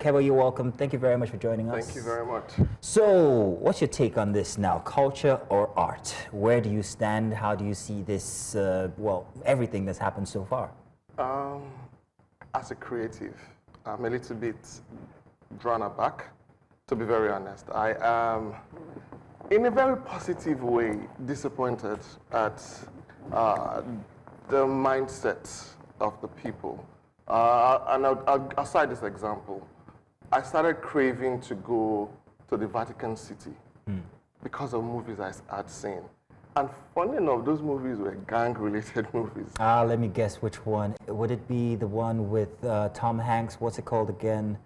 Kevo, you're welcome. Thank you very much for joining us. Thank you very much. So, what's your take on this now? Culture or art? Where do you stand? How do you see this, everything that's happened so far? As a creative, I'm a little bit drawn aback, to be very honest. I am, in a very positive way, disappointed at the mindset of the people. And I'll cite this example. I started craving to go to the Vatican City because of movies I had seen. And funny enough, those movies were gang-related movies. Let me guess which one. Would it be the one with Tom Hanks? What's it called again?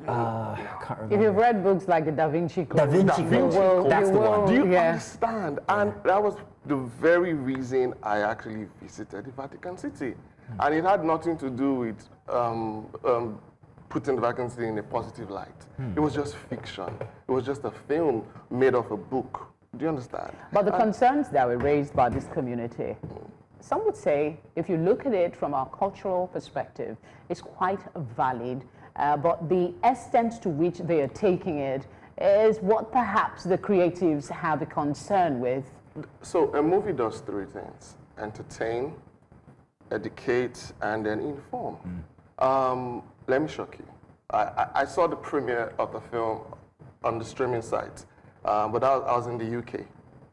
I can't remember. If you've read books like the Da Vinci Code, Da Vinci Code, that's the one. Do you understand? And that was the very reason I actually visited the Vatican City. And it had nothing to do with putting the Vatican City in a positive light. It was just fiction. It was just a film made of a book. Do you understand? But the concerns that were raised by this community, some would say, if you look at it from a cultural perspective, it's quite valid. But the extent to which they are taking it is what perhaps the creatives have a concern with. So a movie does three things: entertain, educate, and then inform. Let me shock you. I saw the premiere of the film on the streaming site, but I was in the UK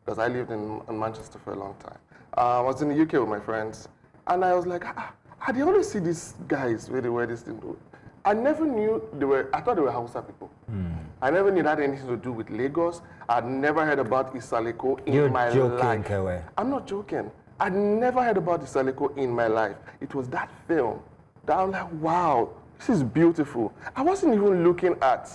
because I lived in Manchester for a long time. I was in the UK with my friends, and I was like, I did always see these guys where they wear this thing. I never knew I thought they were Hausa people. I never knew that had anything to do with Lagos. I'd never heard about Isale Eko in my life. You're joking, Kewe. I'm not joking. I'd never heard about Isale Eko in my life. It was that film that I'm like, wow, this is beautiful. I wasn't even looking at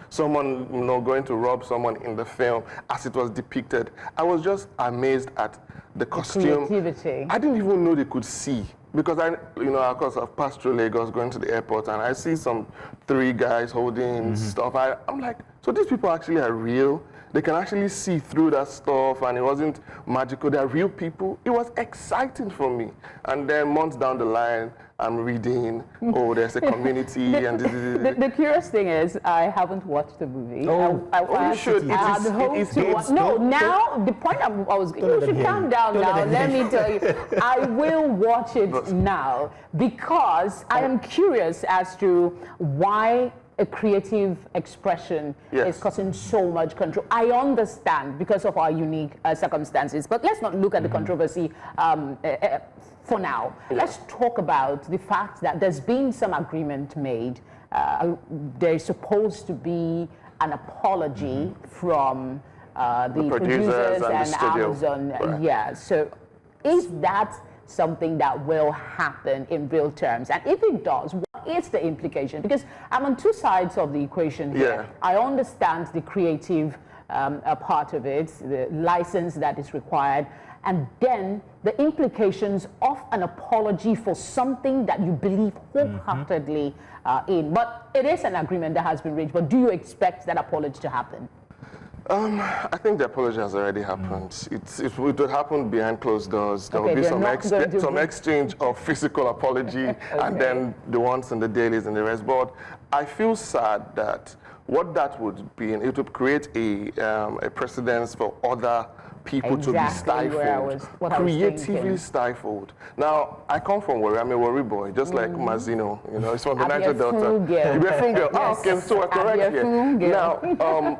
someone, going to rob someone in the film as it was depicted. I was just amazed at the costume. Creativity. I didn't even know they could see. Because of course, I've passed through Lagos going to the airport, and I see some three guys holding stuff. I'm like, so these people actually are real? They can actually see through that stuff, and it wasn't magical. They're real people. It was exciting for me. And then months down the line, I'm reading, oh, there's a community. The curious thing is, I haven't watched the movie. You should. Now, the point you should calm down now. Let me tell you, I will watch it now because I am curious as to why a creative expression is causing so much control. I understand because of our unique circumstances, but let's not look at the controversy for now. Let's talk about the fact that there's been some agreement made. There's supposed to be an apology from the producers and Amazon. Right. Yeah, so is that something that will happen in real terms? And if it does, what is the implication? Because I'm on two sides of the equation here. I understand the creative part of it, the license that is required, and then the implications of an apology for something that you believe wholeheartedly in. But it is an agreement that has been reached, but do you expect that apology to happen? I think the apology has already happened. It will happen behind closed doors. There will be some exchange of physical apology and then the ones in the dailies and the rest. But I feel sad that what that would be, it would create a precedence for other people to be stifled, creatively stifled. Now, I come from Warri. I'm a Warri boy, just like Mazino. It's from the Niger Delta. You're a girl. Yes. Okay, so we're correct here. Now,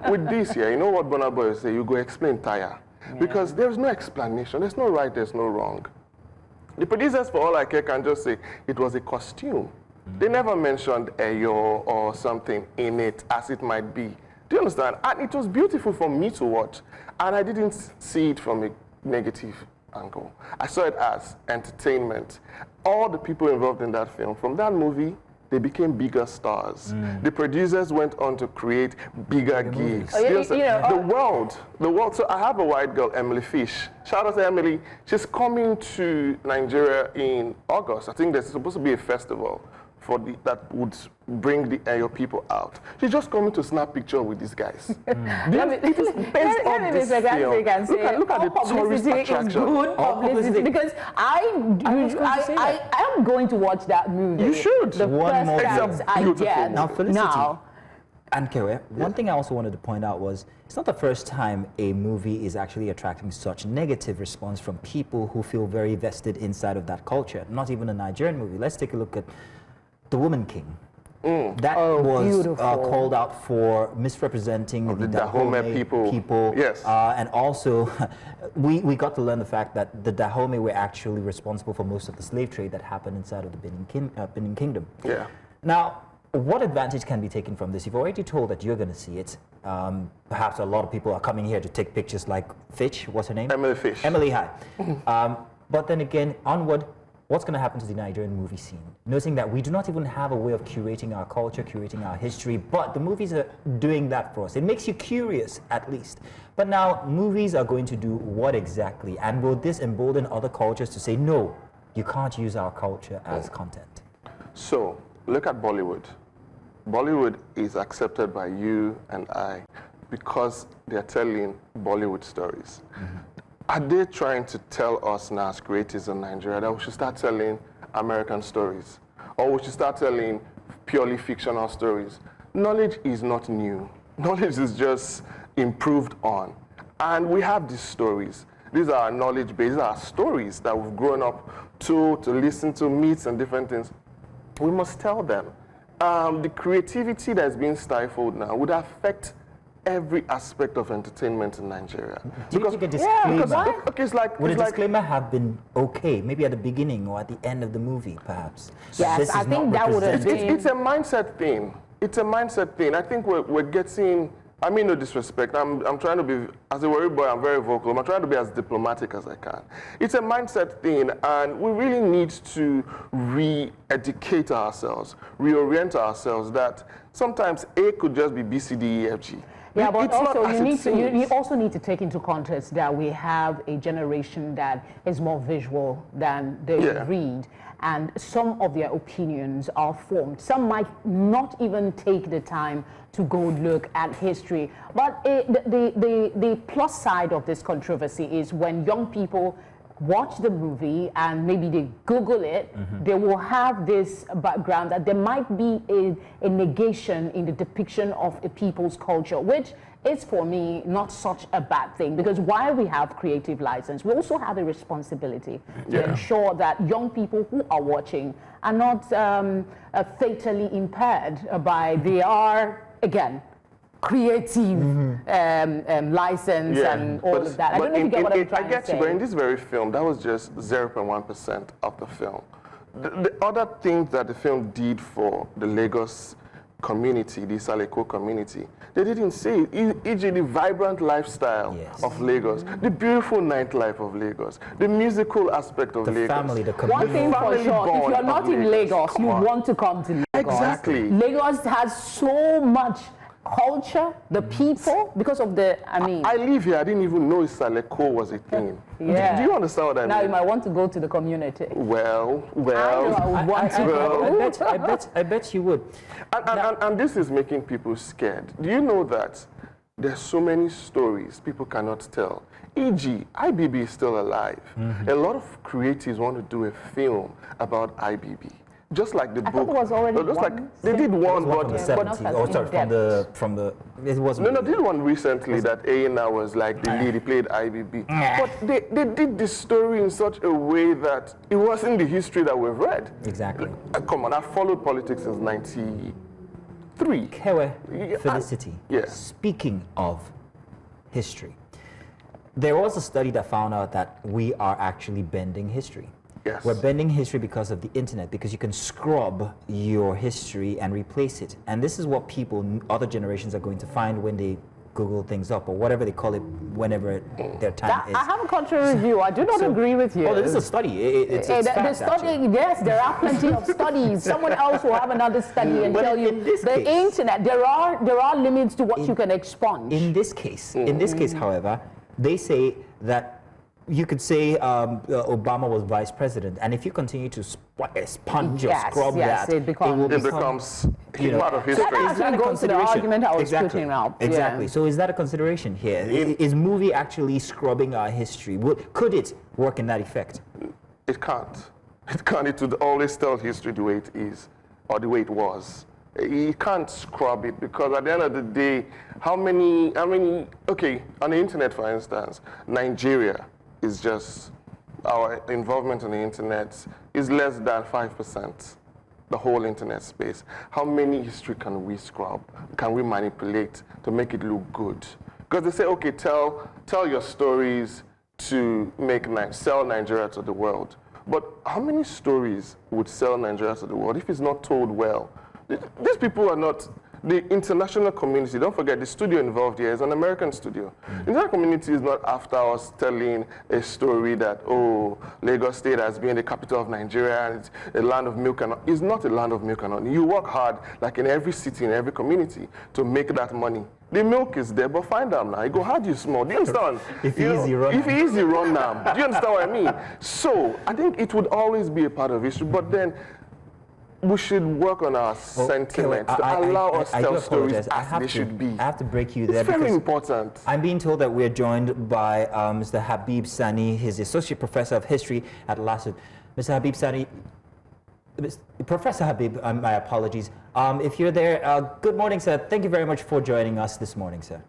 with this here, you know what Burna Boy say? You go explain tire. Because there's no explanation. There's no right, there's no wrong. The producers, for all I care, can just say it was a costume. They never mentioned Eyo or something in it, as it might be. Do you understand? And it was beautiful for me to watch. And I didn't see it from a negative angle. I saw it as entertainment. All the people involved in that film, from that movie, they became bigger stars. The producers went on to create bigger gigs. The world. So I have a white girl, Emily Fish. Shout out to Emily. She's coming to Nigeria in August. I think there's supposed to be a festival that would bring your people out. She's just coming to snap picture with these guys. It is based on this film. Look at the tourist attraction. Good publicity, because I am going to watch that movie. You should. The first chance I get. Now, Felicity and Kewe, one thing I also wanted to point out was it's not the first time a movie is actually attracting such negative response from people who feel very vested inside of that culture. Not even a Nigerian movie. Let's take a look at The Woman King. That was called out for misrepresenting the Dahomey people. Yes. And also, we got to learn the fact that the Dahomey were actually responsible for most of the slave trade that happened inside of the Benin Kingdom. Yeah. Now, what advantage can be taken from this? You've already told that you're going to see it. Perhaps a lot of people are coming here to take pictures like Fitch. What's her name? Emily Fish. Emily, hi. But then again, onward, what's going to happen to the Nigerian movie scene? Noticing that we do not even have a way of curating our culture, curating our history, but the movies are doing that for us. It makes you curious, at least. But now, movies are going to do what exactly? And will this embolden other cultures to say, no, you can't use our culture as content? So, look at Bollywood. Bollywood is accepted by you and I because they're telling Bollywood stories. Are they trying to tell us now as creatives in Nigeria that we should start telling American stories? Or we should start telling purely fictional stories? Knowledge is not new. Knowledge is just improved on. And we have these stories. These are our knowledge base, these are our stories that we've grown up to listen to, meets and different things. We must tell them. The creativity that's being stifled now would affect every aspect of entertainment in Nigeria. Do you think a disclaimer, would a like, disclaimer have been okay, maybe at the beginning or at the end of the movie, perhaps? Yes, I think that would have been... It's a mindset thing. It's a mindset thing. I think we're getting... I mean no disrespect. I'm trying to be, as a worry boy, I'm very vocal. I'm trying to be as diplomatic as I can. It's a mindset thing, and we really need to re-educate ourselves, reorient ourselves that sometimes A could just be B, C, D, E, F, G. Yeah, but also you also need to take into context that we have a generation that is more visual than they read, and some of their opinions are formed. Some might not even take the time to go look at history. But the plus side of this controversy is when young people watch the movie and maybe they Google it, they will have this background that there might be a negation in the depiction of a people's culture, which is for me not such a bad thing, because while we have creative license, we also have a responsibility to ensure that young people who are watching are not fatally impaired by again, creative license and all of that. I don't know if you get what I'm trying to say. But in this very film, that was just 0.1% of the film. The other things that the film did for the Lagos community, the Isale Eko community, they didn't say it. E.g. the vibrant lifestyle of Lagos, the beautiful nightlife of Lagos, the musical aspect of Lagos. Family, the community. One thing for sure, if you're not in Lagos, you want to come to Lagos. Exactly. Lagos has so much culture, the people, because of the, I live here, I didn't even know Isale Eko was a thing. Do you understand what I mean? Now you might want to go to the community. Well. I bet you would. And this is making people scared. Do you know that there's so many stories people cannot tell? E.g., IBB is still alive. A lot of creatives want to do a film about IBB. Just like the book. I thought it was already one. They did one, but from the 70s. Oh, sorry, from the. It wasn't. No, they did one recently that A&R was like the lead. He played IBB. But they did this story in such a way that it wasn't the history that we've read. Exactly. Come on, I've followed politics since '93. Kewe, Felicity. Yes. Speaking of history, there was a study that found out that we are actually bending history. Yes. We're bending history because of the internet, because you can scrub your history and replace it. And this is what other generations are going to find when they Google things up, or whatever they call it, whenever their time is. I have a contrary view. I do not agree with you. Oh, this is a study. It's the study, yes, there are plenty of studies. Someone else will have another study and tell you the internet. There are limits to what you can expunge. In this case, however, they say that you could say Obama was vice president, and if you continue to sponge or scrub that, it becomes part of history. That actually goes to the argument I was putting up. Exactly. Yeah. So is that a consideration here? Is movie actually scrubbing our history? Could it work in that effect? It can't. It can't. It would always tell history the way it is, or the way it was. You can't scrub it, because at the end of the day, okay, on the internet, for instance, Nigeria is just, our involvement on the internet is less than 5%, the whole internet space. How many history can we scrub, can we manipulate to make it look good? Because they say, okay, tell your stories to sell Nigeria to the world. But how many stories would sell Nigeria to the world if it's not told well? These people are not, the international community, don't forget the studio involved here is an American studio. The international community is not after us telling a story that, oh, Lagos State has been the capital of Nigeria and it's a land of milk and honey. It's not a land of milk and honey. You work hard, like in every city, in every community, to make that money. The milk is there, but find them now. You go, how do you small? Do you understand? If easy run now. Do you understand what I mean? So I think it would always be a part of history, but then we should work on our sentiments to allow us to tell stories as they should be. I have to break you there. It's very important. I'm being told that we're joined by Mr. Habib Sani. He's the Associate Professor of History at LASUT. Mr. Habib Sani, Professor Habib, my apologies. If you're there, good morning, sir. Thank you very much for joining us this morning, sir.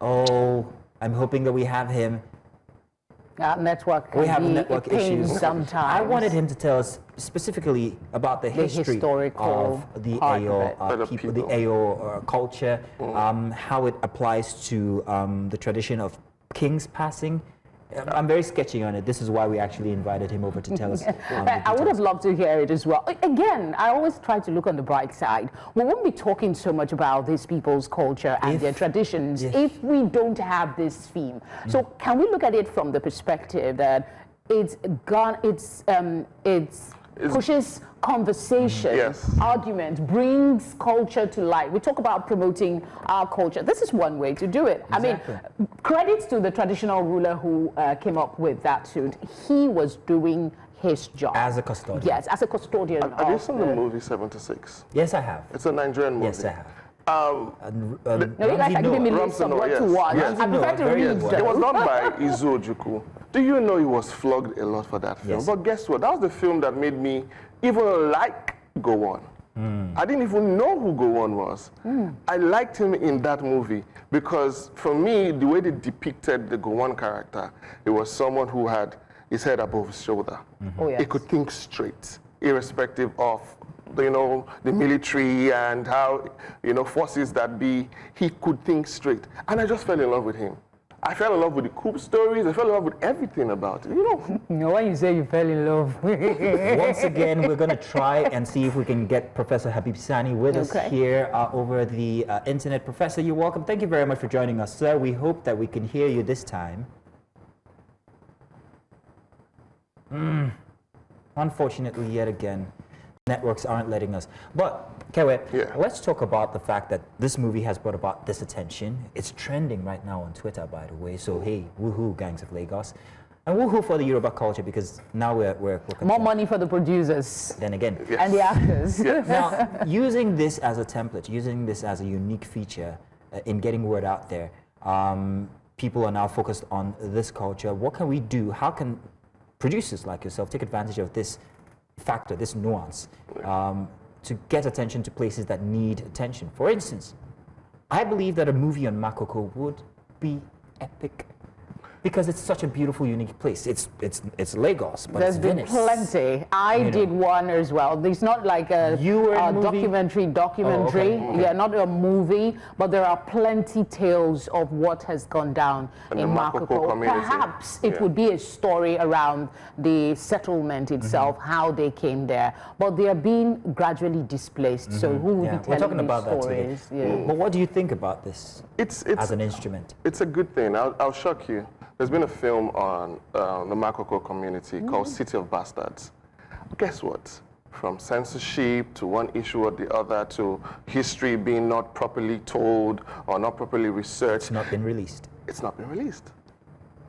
Oh, I'm hoping that we have him. We have network issues. Sometimes. I wanted him to tell us specifically about the history of the Ayo people, the Ayo culture, how it applies to the tradition of kings passing. I'm very sketchy on it. This is why we actually invited him over to tell us. I would have loved to hear it as well. Again, I always try to look on the bright side. We won't be talking so much about these people's culture and their traditions if we don't have this theme. So can we look at it from the perspective that it pushes conversation, argument, brings culture to light. We talk about promoting our culture. This is one way to do it. Exactly. I mean, credits to the traditional ruler who came up with that suit. He was doing his job. As a custodian. Yes, as a custodian. Have you seen the movie 76? Yes, I have. It's a Nigerian movie. Yes, I have. No, you guys are giving me lists of what to watch. I prefer to read them. It was done by Izu Ojukwu. Do you know he was flogged a lot for that film? Yes. But guess what? That was the film that made me even like Gowon. I didn't even know who Gowon was. I liked him in that movie because, for me, the way they depicted the Gowon character, it was someone who had his head above his shoulder. Oh, yes. He could think straight, irrespective of the military and how, forces that be. He could think straight. And I just fell in love with him. I fell in love with the coup stories. I fell in love with everything about it. When you say you fell in love. Once again, we're going to try and see if we can get Professor Habib Sani with us here over the internet. Professor, you're welcome. Thank you very much for joining us, sir. We hope that we can hear you this time. Unfortunately, yet again, networks aren't letting us. But, Kewe, let's talk about the fact that this movie has brought about this attention. It's trending right now on Twitter, by the way. So, hey, woohoo, gangs of Lagos. And woohoo for the Yoruba culture, because now we're more money for the producers. Then again. And the actors. Now, using this as a template, using this as a unique feature in getting word out there, people are now focused on this culture. What can we do? How can producers like yourself take advantage of this factor, this nuance, to get attention to places that need attention? For instance, I believe that a movie on Makoko would be epic because it's such a beautiful, unique place. It's Lagos, but there's it's been Venice. Plenty. I did one as well. It's not like a documentary. Yeah, not a movie, but there are plenty tales of what has gone down in Makoko. Perhaps it would be a story around the settlement itself, how they came there. But they are being gradually displaced. So who will be telling We're talking about stories? that today. But what do you think about this as an instrument? It's a good thing. I'll shock you. There's been a film on the Makoko community called City of Bastards. Guess what? From censorship to one issue or the other to history being not properly told or not properly researched. It's not been released. It's not been released.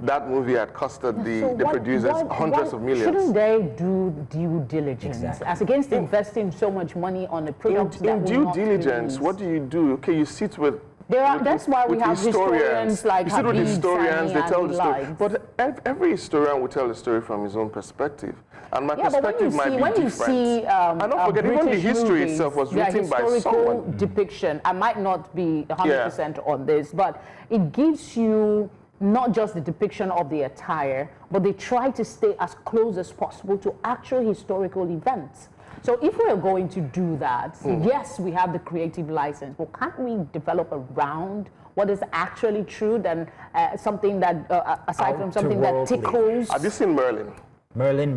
that movie had costed the producers hundreds of millions. Shouldn't they do due diligence as against investing so much money on a product in due diligence? What do you do? Okay, you sit with. That's why we have historians like you sit with Habib, historians, Sani, they tell the story. likes. But every historian will tell the story from his own perspective. And my perspective might be different. When you see, and don't forget, even the history itself was written by someone. Depiction. I might not be 100% on this, but it gives you not just the depiction of the attire, but they try to stay as close as possible to actual historical events. So if we're going to do that, yes, we have the creative license, but can't we develop around what is actually true than something that, aside from something that tickles? Have you seen Merlin? Merlin,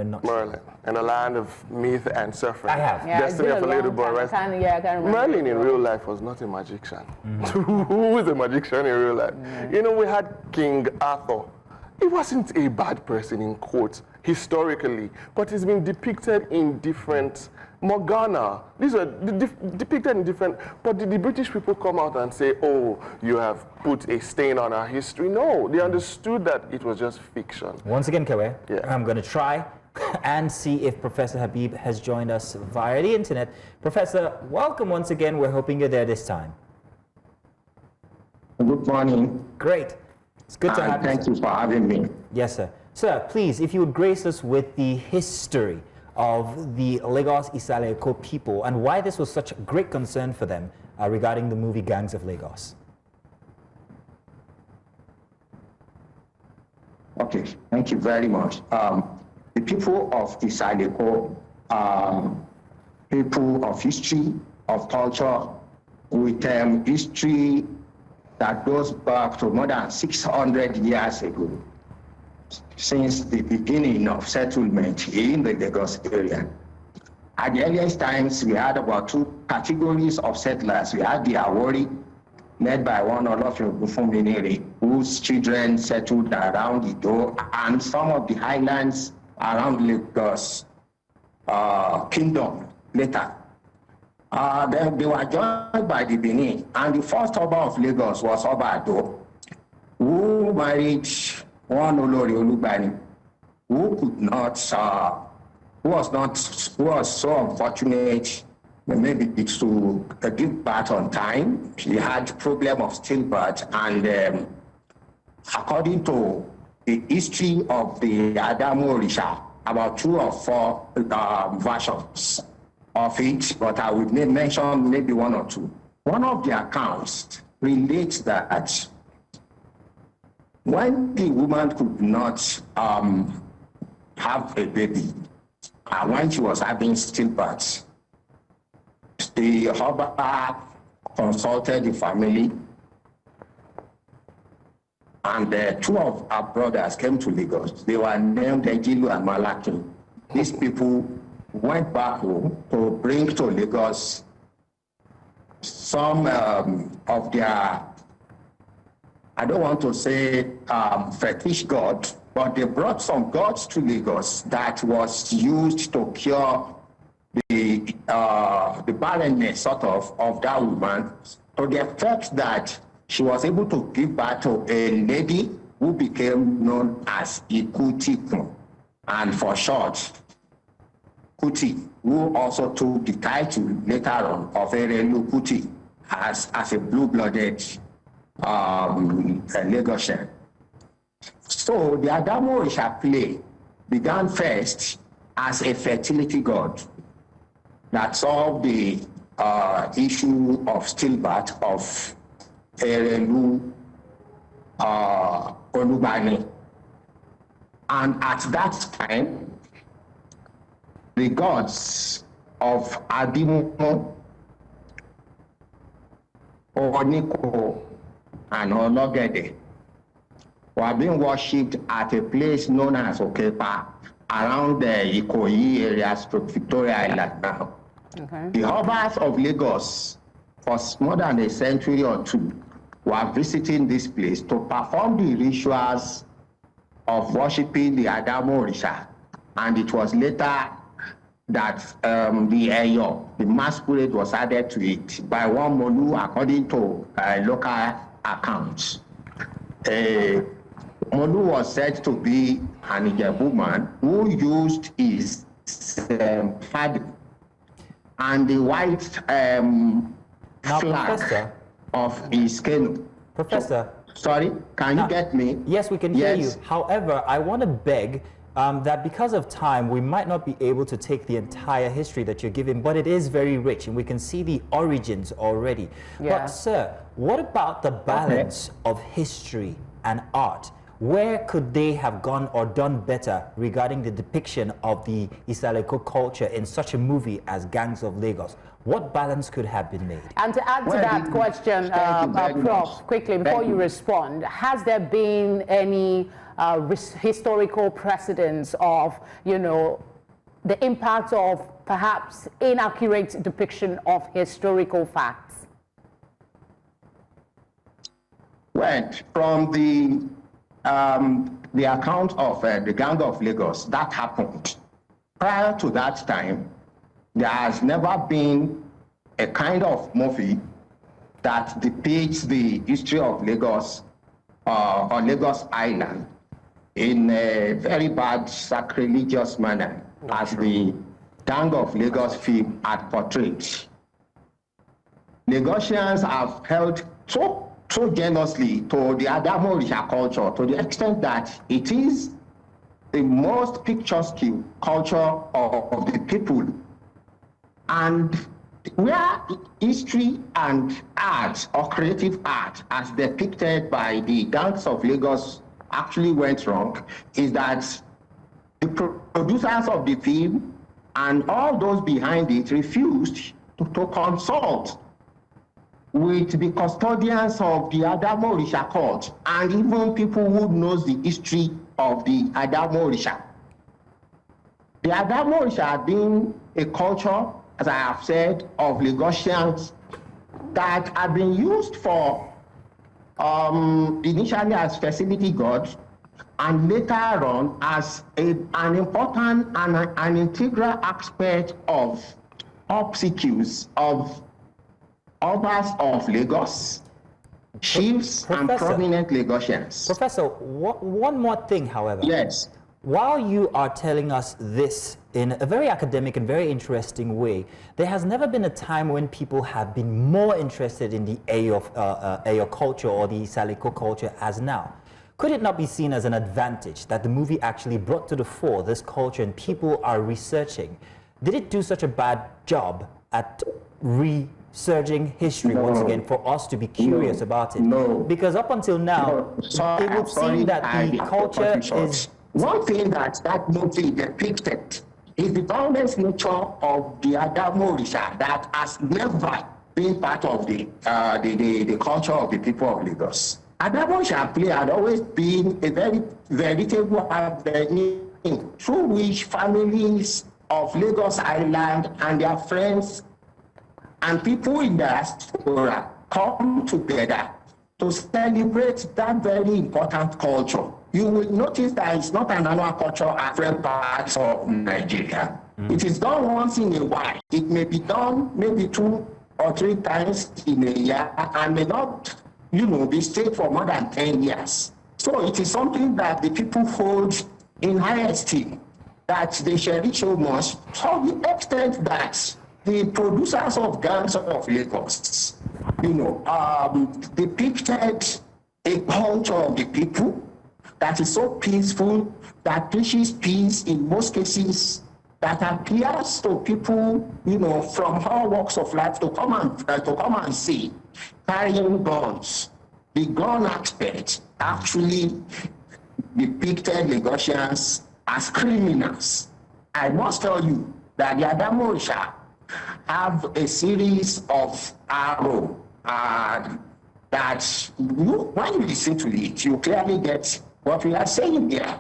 not Merlin, in a land of myth and suffering. I have. Yeah, Destiny of a little boy, right? I can't remember. Merlin in real life was not a magician. Who is a magician in real life? You know, we had King Arthur. He wasn't a bad person in quotes, historically, but he's been depicted in different Morgana. These are depicted in different, but did the British people come out and say, oh, you have put a stain on our history? No, they understood that it was just fiction. Once again, Kawe, Yeah. I'm going to try and see if Professor Habib has joined us via the internet. Professor, welcome once again. We're hoping you're there this time. Good morning. Great. It's good to have you. Thank you for having me. Yes, sir. Sir, please, if you would grace us with the history of the Lagos Isale Eko people and why this was such a great concern for them regarding the movie Gangs of Lagos. Okay, thank you very much. The people of Isale Eko are people of history, of culture, with history that goes back to more than 600 years ago, since the beginning of settlement in the Lagos area. At the earliest times, we had about two categories of settlers. We had the Awori, led by one Olofin, whose children settled around Ido, and some of the highlands around Lagos kingdom later. Then they were joined by the Benin, and the first Oba of Lagos was Oba Ado, who married one Olori Olubani, who could not, who was so unfortunate, maybe to give birth on time. He had problem of stillbirth, and according to the history of the Adamu Orisha, about 2 or 4 versions of it, but I would mention maybe 1 or 2. One of the accounts relates that when the woman could not have a baby, when she was having stillbirth, the Oba consulted the family, and 2 of our brothers came to Lagos. They were named Ejilu and Malaki. These people went back home to bring to Lagos some of their, I don't want to say fetish god, but they brought some gods to Lagos that was used to cure the barrenness sort of that woman, to the effect that she was able to give birth to a lady who became known as Ikutikun, and for short, Kuti, who also took the title later on of Erelu Kuti as a blue-blooded Lagosian. So the Adamu Orisha play began first as a fertility god that solved the issue of stillbirth of Erelu Olubani. And at that time, the gods of Adimu, Oniko, and Ologede were being worshipped at a place known as Okepa, around the Ikoyi areas to Victoria Island now. Okay. The Obas of Lagos, for more than a century or 2, were visiting this place to perform the rituals of worshipping the Adamu Orisha. And it was later that the Eyo, the masquerade, was added to it by one Molu, according to local accounts. Molu was said to be an Ijebu man who used his pad and the white flag Professor, of his canoe. Professor. Sorry, can you get me? Yes, we can hear you. However, I want to beg that because of time, we might not be able to take the entire history that you're giving, but it is very rich and we can see the origins already. Yeah. But sir, what about the balance of history and art? Where could they have gone or done better regarding the depiction of the Isale Eko culture in such a movie as Gangs of Lagos? What balance could have been made? And to add to that question, Prof, quickly, before you respond, has there been any historical precedents of, you know, the impact of perhaps inaccurate depiction of historical facts? Well, from the account of the Gang of Lagos, that happened. Prior to that time, there has never been a kind of movie that depicts the history of Lagos or Lagos Island in a very bad sacrilegious manner, as the Gang of Lagos film had portrayed. Lagosians have held so jealously to the Adamo Orisha culture to the extent that it is the most picturesque culture of the people. And where history and art or creative art as depicted by the Gangs of Lagos actually went wrong is that the producers of the film and all those behind it refused to consult with the custodians of the Adamo Orisha cult and even people who knows the history of the Adamo Orisha. The Adamo Orisha had been a culture, as I have said, of Lagosians that had been used for initially as facility gods and later on as an important and an integral aspect of obsequies of Obas of Lagos, chiefs and prominent Lagosians. Professor, one more thing, however. Yes. While you are telling us this in a very academic and very interesting way, there has never been a time when people have been more interested in the Eyo culture or the Isale Eko culture as now. Could it not be seen as an advantage that the movie actually brought to the fore this culture and people are researching? Did it do such a bad job at researching history once again for us to be curious about it? No. Because up until now, it would seem that the culture is... One thing that movie depicted is the violent nature of the Adamo Orisha that has never been part of the culture of the people of Lagos. Adamo Orisha play had always been a very veritable avenue through which families of Lagos Island and their friends and people in the diaspora come together to celebrate that very important culture. You will notice that it's not an annual culture at different parts of Nigeria. It is done once in a while. It may be done maybe 2 or 3 times in a year and may not, be stayed for more than 10 years. So it is something that the people hold in high esteem, that they cherish so much, to the extent that the producers of Gangs of Lagos, depicted a culture of the people that is so peaceful, that preaches peace in most cases, that appeals to people, from all walks of life to come and see, carrying guns. The gun aspect actually depicted Lagosians as criminals. I must tell you that the Adamo Orisha have a series of arrow that when you listen to it, you clearly get what we are saying here.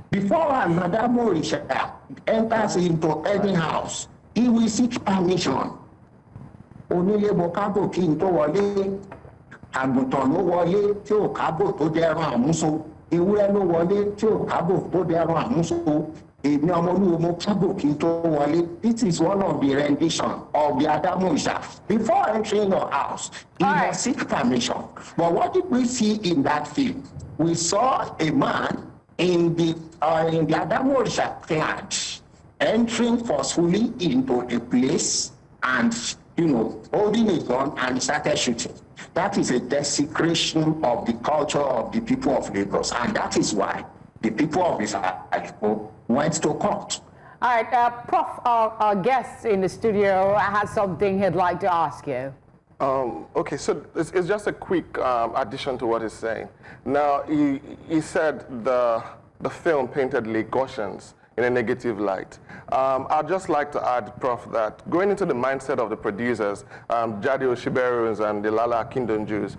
Before an Adamo Orisha enters into any house, he will seek permission. Onílé mo kábò kí n tó wọlé, àgùntàn ló wọlé tí ò kábò tó dẹran àmúso, ewúrẹ́ ló wọlé tí ò kábò tó dẹran àmúso, This is one of the rendition of the Adamusha. Before entering your house, he must seek permission. But what did we see in that film? We saw a man in the Adamusha clad, entering forcefully into a place and, holding a gun and started shooting. That is a desecration of the culture of the people of Lagos, and that is why the people of Isale Eko went to court. All right, Prof, our guest in the studio has something he'd like to ask you. Okay, so it's just a quick addition to what he's saying. Now, he said the film painted Lagosians in a negative light. I'd just like to add, Prof, that going into the mindset of the producers, Jadi Oshiberu's and the Lala Akindonju's,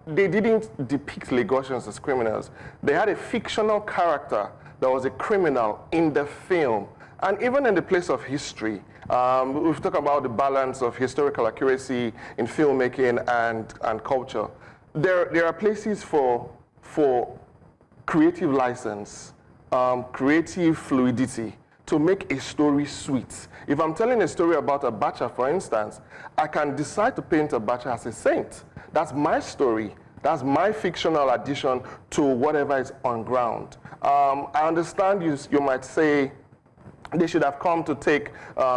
they didn't depict Lagosians as criminals. They had a fictional character that was a criminal in the film. And even in the place of history, we've talked about the balance of historical accuracy in filmmaking and culture. There are places for creative license, creative fluidity to make a story sweet. If I'm telling a story about Abacha, for instance, I can decide to paint Abacha as a saint. That's my story. That's my fictional addition to whatever is on ground. I understand you might say they should have come to take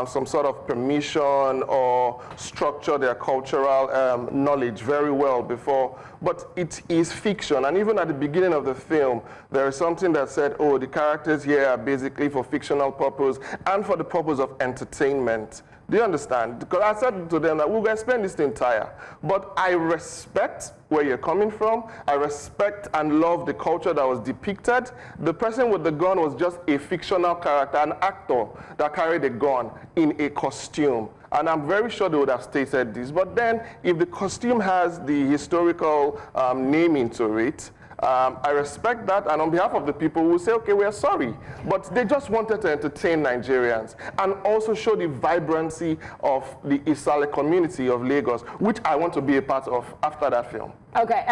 some sort of permission or structure their cultural knowledge very well before, but it is fiction. And even at the beginning of the film, there is something that said, oh, the characters here are basically for fictional purpose and for the purpose of entertainment. Do you understand? Because I said to them that we're going to explain this entire, but I respect where you're coming from. I respect and love the culture that was depicted. The person with the gun was just a fictional character, an actor that carried a gun in a costume. And I'm very sure they would have stated this. But then if the costume has the historical naming to it, I respect that, and on behalf of the people, we'll say, okay, we are sorry. But they just wanted to entertain Nigerians and also show the vibrancy of the Isale community of Lagos, which I want to be a part of after that film. Okay,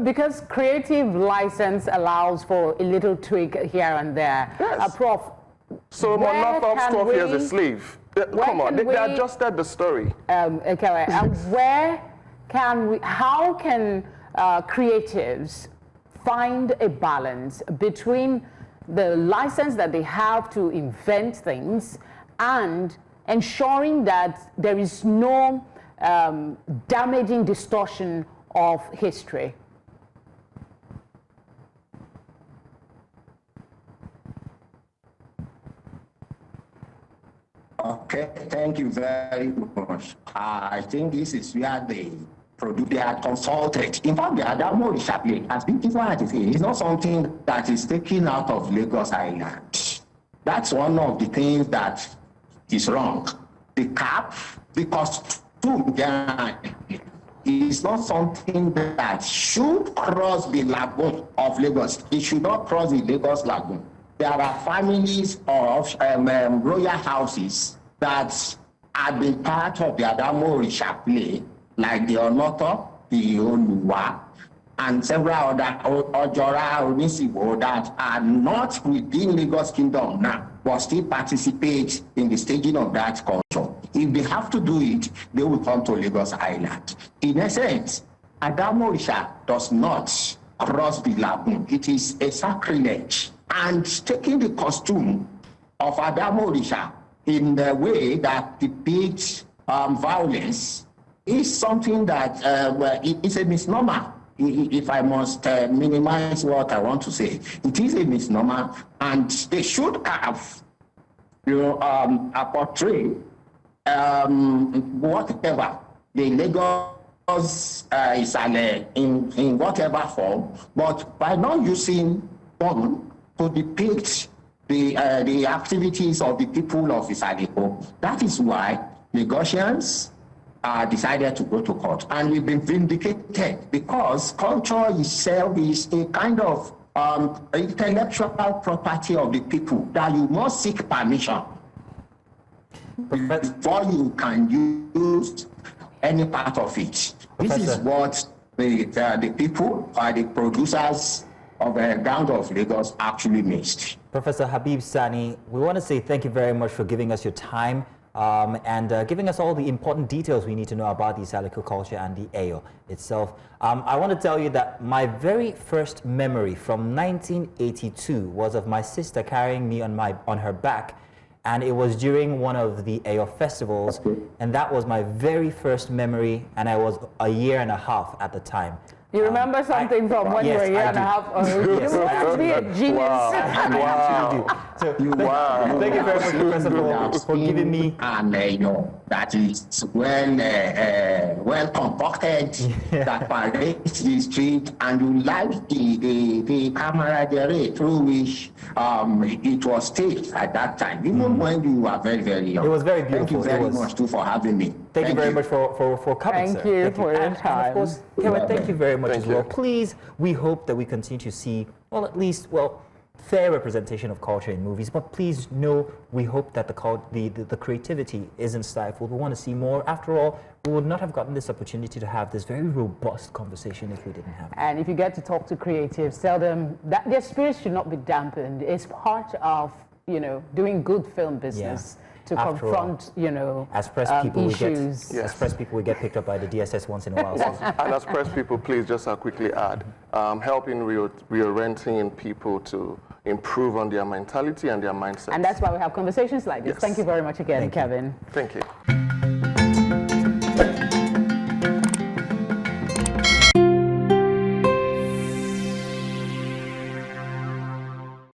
because creative license allows for a little tweak here and there. Yes. Prof, so Monotop stuff here as a slave. Come on, they adjusted the story. Okay, how can creatives find a balance between the license that they have to invent things and ensuring that there is no damaging distortion of history? Okay, thank you very much. I think this is where they had consulted. In fact, the Adamo Chaplain, as beautiful as it is, it's not something that is taken out of Lagos Island. That's one of the things that is wrong. The cap, the costume is not something that should cross the lagoon of Lagos. It should not cross the Lagos lagoon. There are families of royal houses that have been part of the Adamo Chaplain, like the Onoto, the Oluwa, and several other Ojora, Onisibo that are not within Lagos Kingdom now, but still participate in the staging of that culture. If they have to do it, they will come to Lagos Island. In essence, Adamo does not cross the lagoon. It is a sacrilege. And taking the costume of Adamo in the way that depicts violence is something that it's a misnomer. If I must minimize what I want to say, it is a misnomer, and they should have, a portray whatever the Lagos Isale in whatever form, but by not using gun to depict the activities of the people of Isale Eko. That is why Lagosians decided to go to court, and we've been vindicated because culture itself is a kind of intellectual property of the people that you must seek permission before you can use any part of it. This is what the people, the producers, ground of Lagos actually missed. Professor Habib Sani, we want to say thank you very much for giving us your time and giving us all the important details we need to know about the Isale Eko culture and the Eyo itself. I want to tell you that my very first memory from 1982 was of my sister carrying me on her back, and it was during one of the Eyo festivals, and that was my very first memory, and I was a year and a half at the time. You remember something from when you were a year and a half old? Yes, You must be a genius. Wow. So, thank you very much, Professor, for giving me. And that is well concocted, that parades the street, and you like the camaraderie through which it was staged at that time, even when you were very, very young. It was very beautiful. Thank you very much too for having me. Thank you very much for coming, Thank sir. you for your And time. of course, Kevin, thank you very much Thank as well. you. Please, we hope that we continue to see, well, at least, fair representation of culture in movies. But please know, we hope that the creativity isn't stifled. We want to see more. After all, we would not have gotten this opportunity to have this very robust conversation if we didn't have it. And if you get to talk to creatives, tell them that their spirits should not be dampened. It's part of, doing good film business. To After confront, as press people, issues. as press people, we get picked up by the DSS once in a while. So. And as press people, please, just I'll quickly add, helping reorienting people to improve on their mentality and their mindset. And that's why we have conversations like this. Yes. Thank you very much again, Kevin. Thank you.